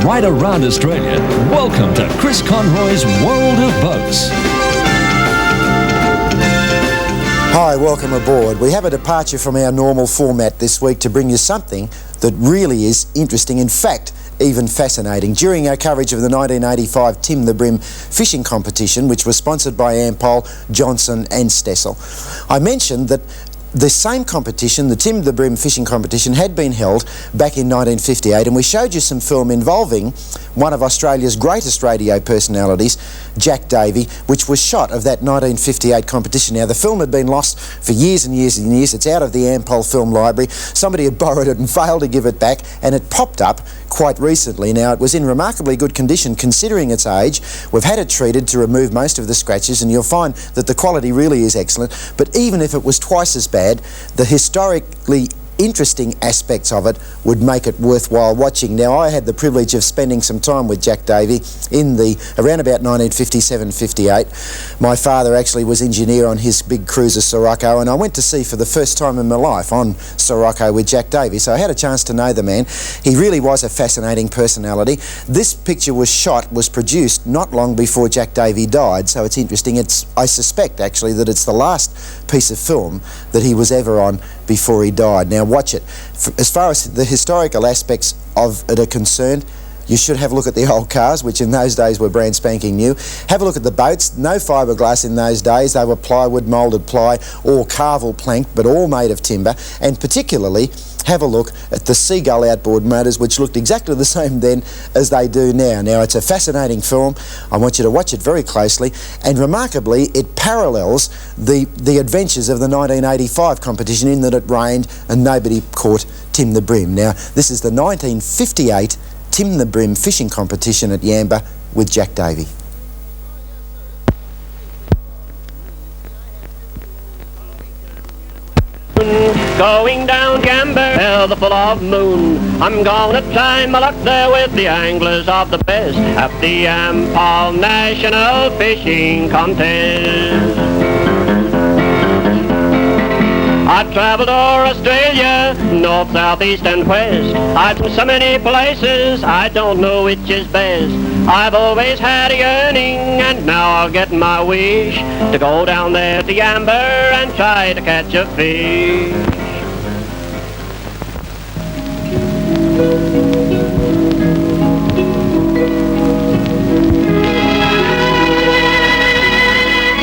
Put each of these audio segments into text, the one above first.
right around Australia. Welcome to Chris Conroy's World of Boats. Hi, welcome aboard. We have a departure from our normal format this week to bring you something that really is interesting, in fact, even fascinating. During our coverage of the 1985 Tim the Bream fishing competition, which was sponsored by Ampol, Johnson and Stessel, I mentioned that the same competition, the Tim the Bream fishing competition, had been held back in 1958, and we showed you some film involving one of Australia's greatest radio personalities, Jack Davey, which was shot of that 1958 competition. Now, the film had been lost for years and years and years. It's out of the Ampol Film Library. Somebody had borrowed it and failed to give it back, and it popped up quite recently. Now, it was in remarkably good condition considering its age. We've had it treated to remove most of the scratches, and you'll find that the quality really is excellent. But even if it was twice as bad, the historically interesting aspects of it would make it worthwhile watching. Now, I had the privilege of spending some time with Jack Davey in around about 1957-58. My father actually was engineer on his big cruiser Sirocco, and I went to sea for the first time in my life on Sirocco with Jack Davey, so I had a chance to know the man. He really was a fascinating personality. This picture was produced not long before Jack Davey died, so it's interesting. I suspect actually that it's the last piece of film that he was ever on before he died. Now, watch it. As far as the historical aspects of it are concerned, you should have a look at the old cars, which in those days were brand spanking new. Have a look at the boats. No fiberglass in those days. They were plywood, moulded ply, or carvel plank, but all made of timber. And particularly, have a look at the Seagull outboard motors, which looked exactly the same then as they do now. Now, it's a fascinating film. I want you to watch it very closely. And remarkably, it parallels the adventures of the 1985 competition in that it rained and nobody caught Tim the Bream. Now, this is the 1958 Tim the Bream fishing competition at Yamba with Jack Davey. Going down Yamba, hell the full of moon. I'm gonna try my luck there with the anglers of the best at the Ampol National Fishing Contest. I've travelled o'er Australia, north, south, east and west. I've been so many places, I don't know which is best. I've always had a yearning, and now I'll get my wish, to go down there to Yamba and try to catch a fish.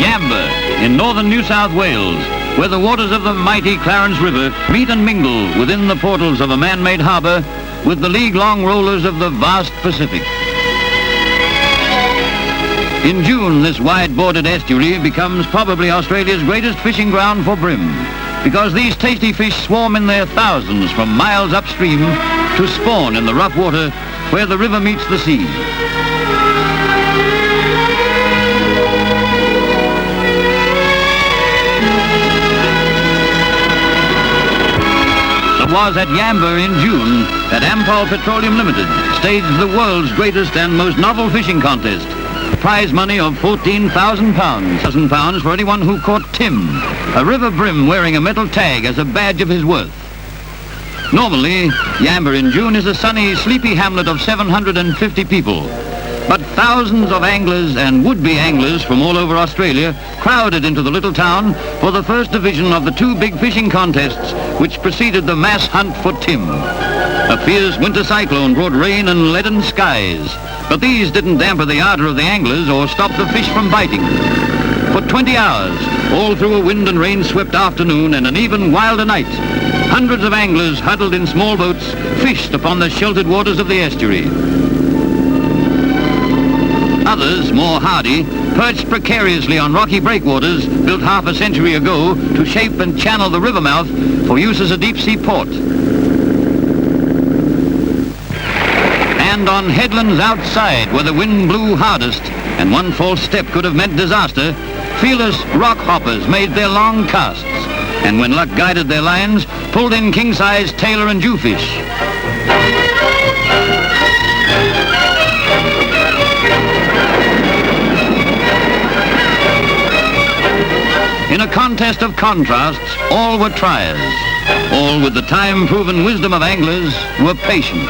Yamba, in northern New South Wales, where the waters of the mighty Clarence River meet and mingle within the portals of a man-made harbour with the league-long rollers of the vast Pacific. In June, this wide-bordered estuary becomes probably Australia's greatest fishing ground for bream, because these tasty fish swarm in their thousands from miles upstream to spawn in the rough water where the river meets the sea. It was at Yamba in June that Ampol Petroleum Limited staged the world's greatest and most novel fishing contest. Prize money of £14,000, £1,000 for anyone who caught Tim, a river bream wearing a metal tag as a badge of his worth. Normally, Yamba in June is a sunny, sleepy hamlet of 750 people. But thousands of anglers and would-be anglers from all over Australia crowded into the little town for the first division of the two big fishing contests which preceded the mass hunt for Tim. A fierce winter cyclone brought rain and leaden skies, but these didn't damper the ardor of the anglers or stop the fish from biting. For 20 hours, all through a wind and rain-swept afternoon and an even wilder night, hundreds of anglers huddled in small boats fished upon the sheltered waters of the estuary. Others, more hardy, perched precariously on rocky breakwaters built half a century ago to shape and channel the river mouth for use as a deep-sea port. And on headlands outside where the wind blew hardest and one false step could have meant disaster, fearless rock hoppers made their long casts, and when luck guided their lines, pulled in king-size tailor and jewfish. In a contest of contrasts, all were triers. All with the time-proven wisdom of anglers were patient.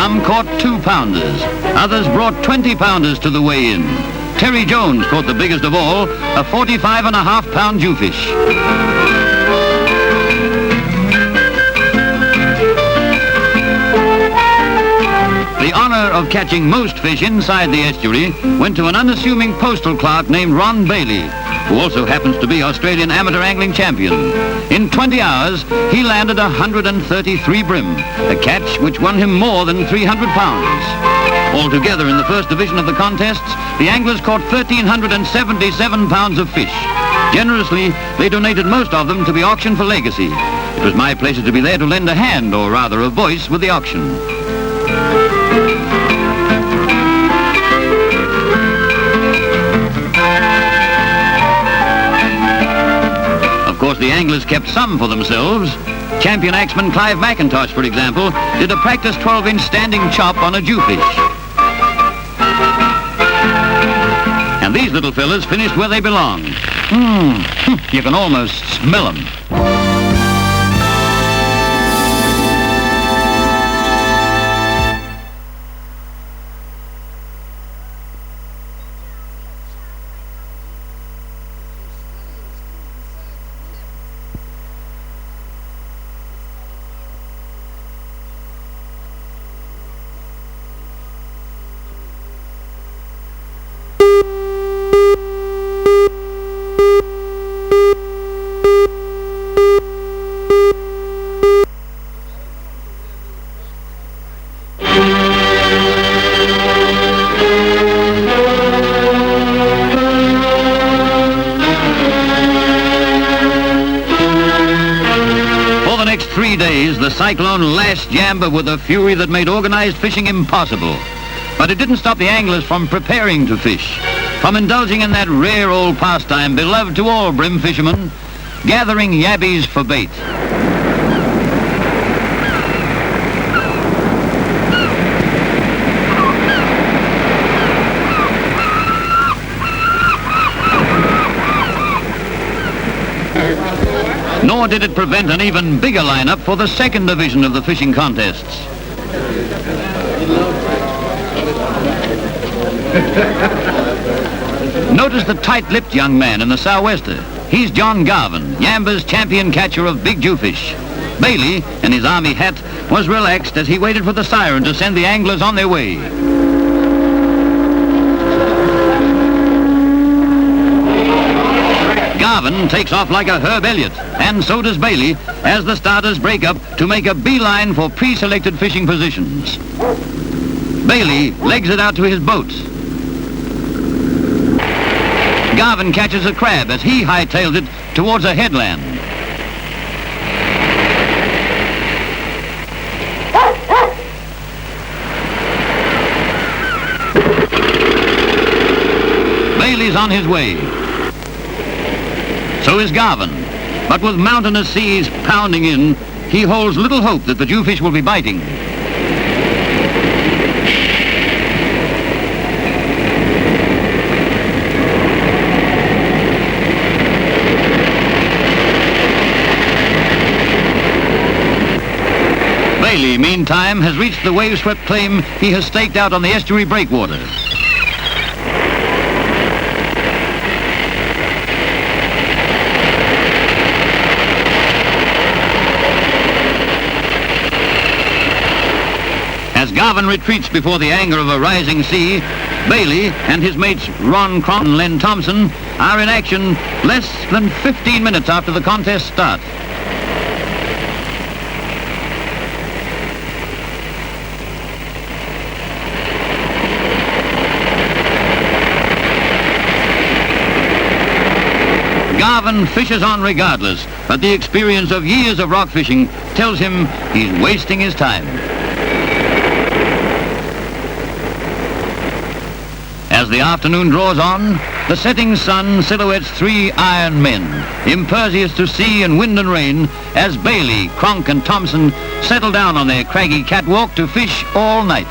Some caught 2-pounders. Others brought 20-pounders to the weigh-in. Terry Jones caught the biggest of all, a 45.5-pound jewfish. The honor of catching most fish inside the estuary went to an unassuming postal clerk named Ron Bailey, who also happens to be Australian amateur angling champion. In 20 hours, he landed 133 bream, a catch which won him more than 300 pounds. Altogether, in the first division of the contests, the anglers caught 1,377 pounds of fish. Generously, they donated most of them to be auctioned for legacy. It was my pleasure to be there to lend a hand, or rather a voice, with the auction. Of course, the anglers kept some for themselves. Champion axeman Clive McIntosh, for example, did a practice 12-inch standing chop on a jewfish. And these little fellas finished where they belong. You can almost smell them. The cyclone lashed Yamba with a fury that made organized fishing impossible. But it didn't stop the anglers from preparing to fish, from indulging in that rare old pastime beloved to all brim fishermen, gathering yabbies for bait. Nor did it prevent an even bigger lineup for the second division of the fishing contests. Notice the tight-lipped young man in the sou'wester. He's John Garvin, Yamba's champion catcher of big jewfish. Bailey, in his army hat, was relaxed as he waited for the siren to send the anglers on their way. Garvin takes off like a Herb Elliott, and so does Bailey, as the starters break up to make a beeline for pre-selected fishing positions. Bailey legs it out to his boat. Garvin catches a crab as he hightails it towards a headland. Bailey's on his way. So is Garvin, but with mountainous seas pounding in, he holds little hope that the jewfish will be biting. Bailey, meantime, has reached the wave-swept claim he has staked out on the estuary breakwater. As Garvin retreats before the anger of a rising sea, Bailey and his mates Ron Cron and Len Thompson are in action less than 15 minutes after the contest starts. Garvin fishes on regardless, but the experience of years of rock fishing tells him he's wasting his time. As the afternoon draws on, the setting sun silhouettes three iron men, impervious to sea and wind and rain, as Bailey, Cronk and Thompson settle down on their craggy catwalk to fish all night.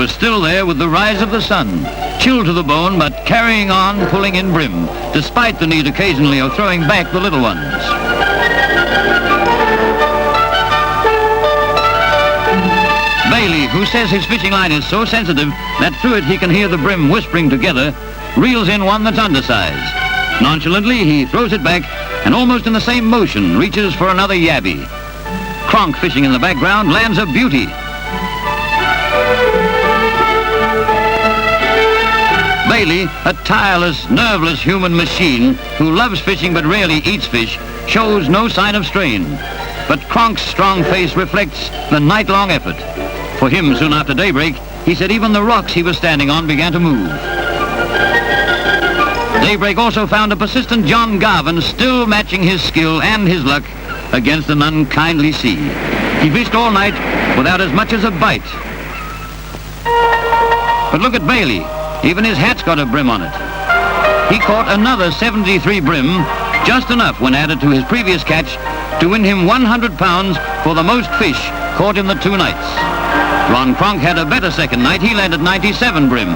was still there with the rise of the sun, chilled to the bone, but carrying on, pulling in Bream, despite the need occasionally of throwing back the little ones. Bailey, who says his fishing line is so sensitive that through it he can hear the Bream whispering together, reels in one that's undersized. Nonchalantly, he throws it back and almost in the same motion reaches for another yabby. Cronk, fishing in the background, lands a beauty. Bailey, a tireless, nerveless human machine who loves fishing but rarely eats fish, shows no sign of strain. But Cronk's strong face reflects the night-long effort. For him, soon after daybreak, he said even the rocks he was standing on began to move. Daybreak also found a persistent John Garvin still matching his skill and his luck against an unkindly sea. He fished all night without as much as a bite. But look at Bailey. Even his hat's got a Bream on it. He caught another 73 Bream, just enough when added to his previous catch to win him 100 pounds for the most fish caught in the 2 nights. Ron Cronk had a better second night. He landed 97 Bream.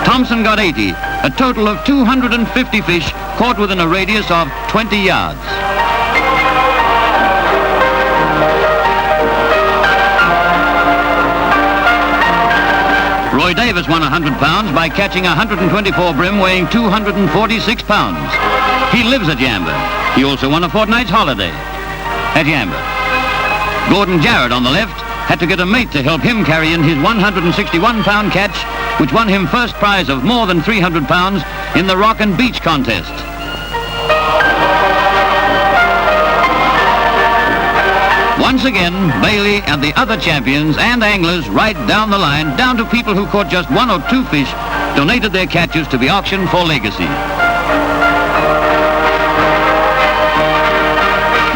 Thompson got 80, a total of 250 fish caught within a radius of 20 yards. Roy Davis won 100 pounds by catching 124 Bream weighing 246 pounds. He lives at Yamba. He also won a fortnight's holiday at Yamba. Gordon Jarrett on the left had to get a mate to help him carry in his 161-pound catch, which won him first prize of more than 300 pounds in the Rock and Beach contest. Once again, Bailey and the other champions and anglers right down the line, down to people who caught just 1 or 2 fish, donated their catches to be auctioned for legacy.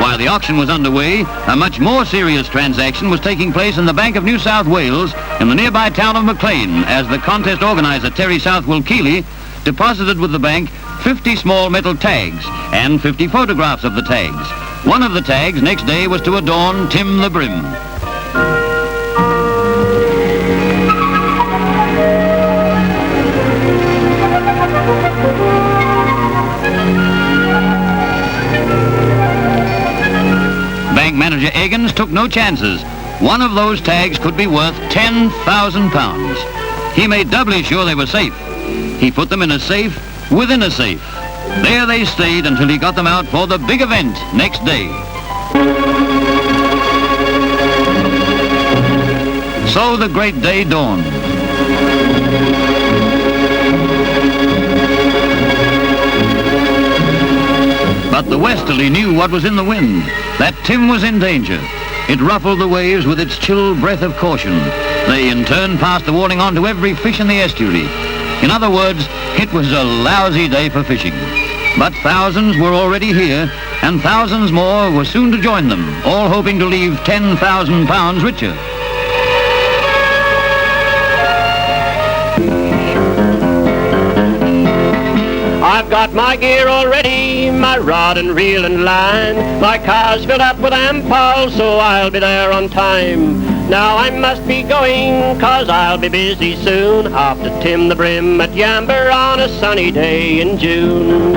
While the auction was underway, a much more serious transaction was taking place in the Bank of New South Wales in the nearby town of Maclean, as the contest organizer, Terry Southwell-Keeley, deposited with the bank 50 small metal tags and 50 photographs of the tags. One of the tags next day was to adorn Tim the Bream. Bank manager Eggins took no chances. One of those tags could be worth 10,000 pounds. He made doubly sure they were safe. He put them in a safe within a safe. There they stayed until he got them out for the big event next day. So the great day dawned. But the westerly knew what was in the wind, that Tim was in danger. It ruffled the waves with its chill breath of caution. They in turn passed the warning on to every fish in the estuary. In other words, it was a lousy day for fishing. But thousands were already here, and thousands more were soon to join them, all hoping to leave 10,000 pounds richer. I've got my gear all ready, my rod and reel and line. My car's filled up with ampol, so I'll be there on time. Now I must be going, 'cause I'll be busy soon, after Tim the Bream at Yamba on a sunny day in June.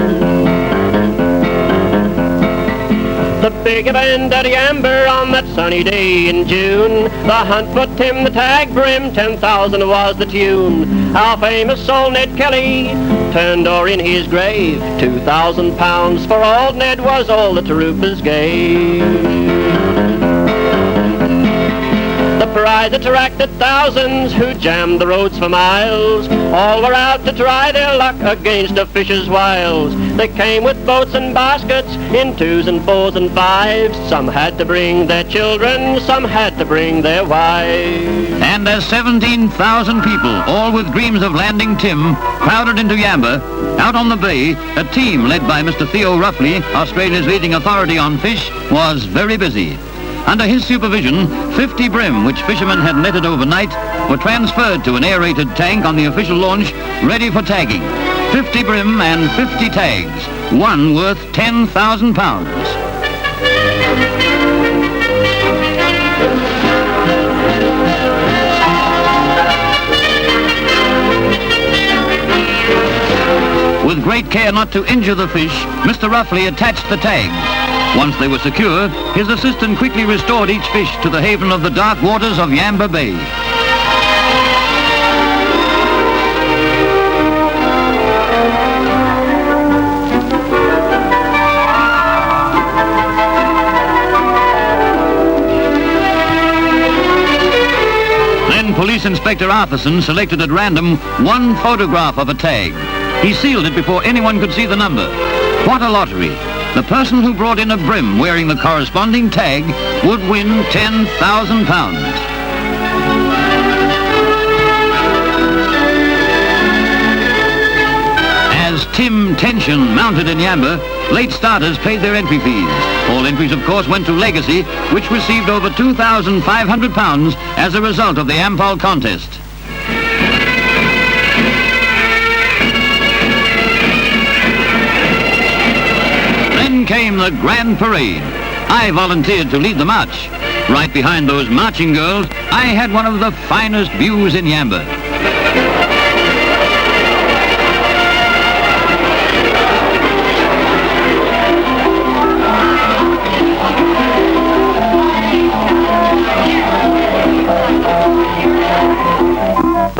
The big event at Yamba on that sunny day in June. The hunt for Tim the Tag Bream, 10,000 was the tune. Our famous old Ned Kelly turned o'er in his grave. 2,000 pounds for old Ned was all the troopers gave. The prize attracted thousands who jammed the roads for miles. All were out to try their luck against a fisher's wiles. They came with boats and baskets in 2s and 4s and 5s. Some had to bring their children, some had to bring their wives. And as 17,000 people, all with dreams of landing Tim, crowded into Yamba, out on the bay, a team led by Mr. Theo Ruffley, Australia's leading authority on fish, was very busy. Under his supervision, 50 Bream, which fishermen had netted overnight, were transferred to an aerated tank on the official launch, ready for tagging. 50 Bream and 50 tags, one worth 10,000 pounds. With great care not to injure the fish, Mr. Ruffley attached the tags. Once they were secure, his assistant quickly restored each fish to the haven of the dark waters of Yamba Bay. Then Police Inspector Arthurson selected at random one photograph of a tag. He sealed it before anyone could see the number. What a lottery. The person who brought in a brim wearing the corresponding tag would win £10,000. As Tim tension mounted in Yamba, late starters paid their entry fees. All entries, of course, went to Legacy, which received over £2,500 as a result of the Ampol contest. Then came the grand parade. I volunteered to lead the march. Right behind those marching girls, I had one of the finest views in Yamba.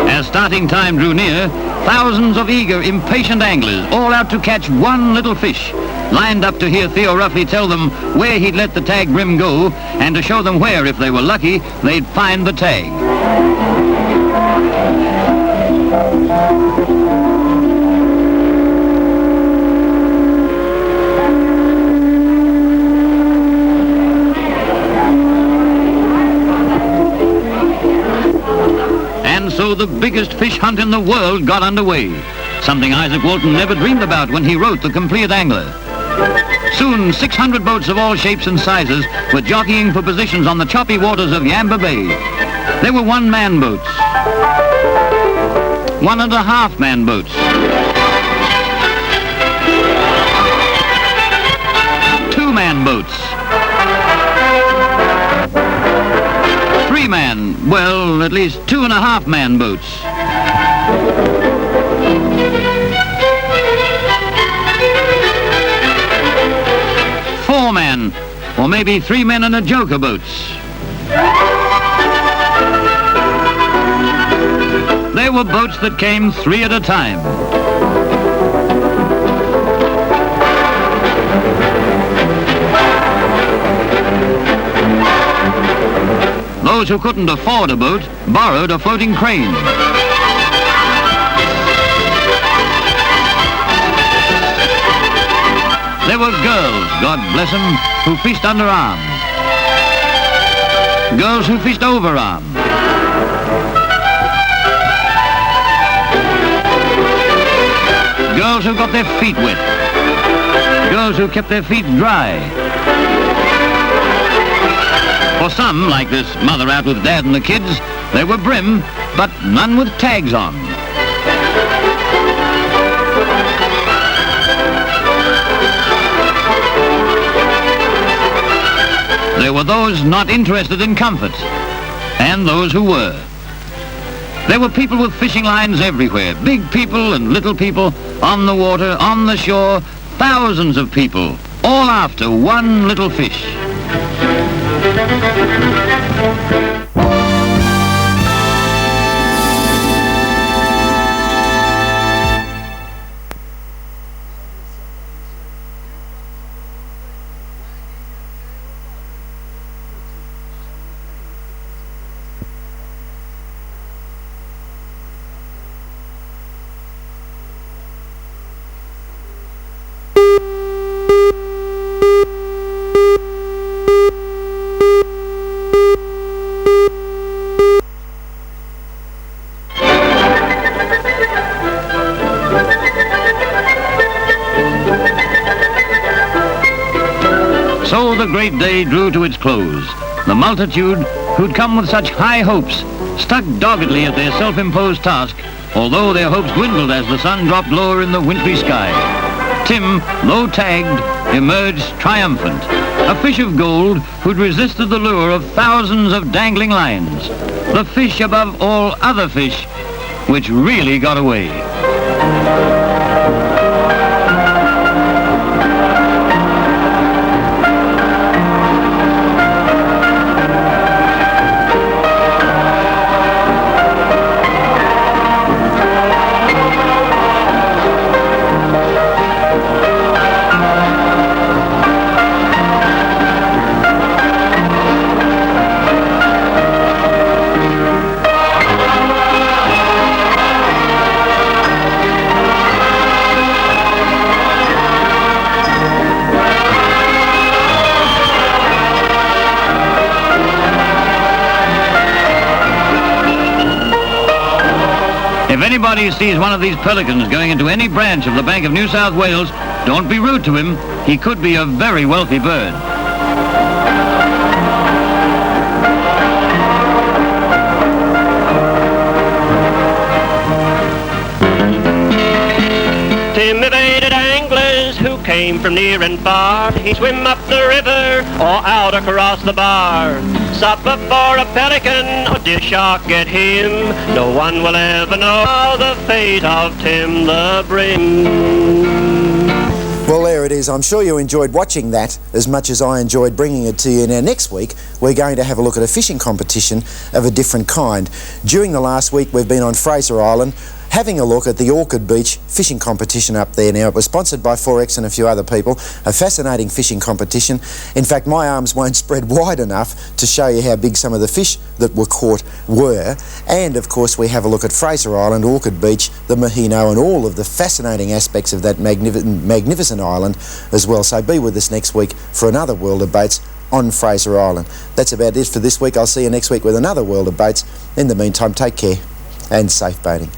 As starting time drew near, thousands of eager, impatient anglers, all out to catch one little fish, lined up to hear Theo Ruffley tell them where he'd let the tag brim go and to show them where, if they were lucky, they'd find the tag. And so the biggest fish hunt in the world got underway, something Isaac Walton never dreamed about when he wrote The Complete Angler. Soon 600 boats of all shapes and sizes were jockeying for positions on the choppy waters of Yamba Bay. There were one-man boats, 1.5-man boats, 2-man boats, 3-man, well, at least 2.5-man boats. 4-man, or maybe 3 men and a joker boats. There were boats that came 3 at a time. Those who couldn't afford a boat borrowed a floating crane. There were girls, God bless them, who fished under arms. Girls who fished over arms. Girls who got their feet wet. Girls who kept their feet dry. For some, like this mother out with dad and the kids, there were brim, but none with tags on. There were those not interested in comfort, and those who were. There were people with fishing lines everywhere, big people and little people, on the water, on the shore, thousands of people, all after one little fish. So the great day drew to its close. The multitude, who'd come with such high hopes, stuck doggedly at their self-imposed task, although their hopes dwindled as the sun dropped lower in the wintry sky. Tim, though tagged, emerged triumphant, a fish of gold who'd resisted the lure of thousands of dangling lines, the fish above all other fish, which really got away. If anybody sees one of these pelicans going into any branch of the Bank of New South Wales, don't be rude to him. He could be a very wealthy bird. Motivated anglers who came from near and far, he swim up the river or out across the bar. Supper for a pelican, or did a shark get him? No one will ever know the fate of Tim the Bream. Well, there it is. I'm sure you enjoyed watching that as much as I enjoyed bringing it to you. Now, next week, we're going to have a look at a fishing competition of a different kind. During the last week, we've been on Fraser Island, having a look at the Orchid Beach fishing competition up there. Now, it was sponsored by Forex and a few other people. A fascinating fishing competition. In fact, my arms won't spread wide enough to show you how big some of the fish that were caught were. And, of course, we have a look at Fraser Island, Orchid Beach, the Mahino, and all of the fascinating aspects of that magnificent island as well. So be with us next week for another World of Boats on Fraser Island. That's about it for this week. I'll see you next week with another World of Boats. In the meantime, take care and safe boating.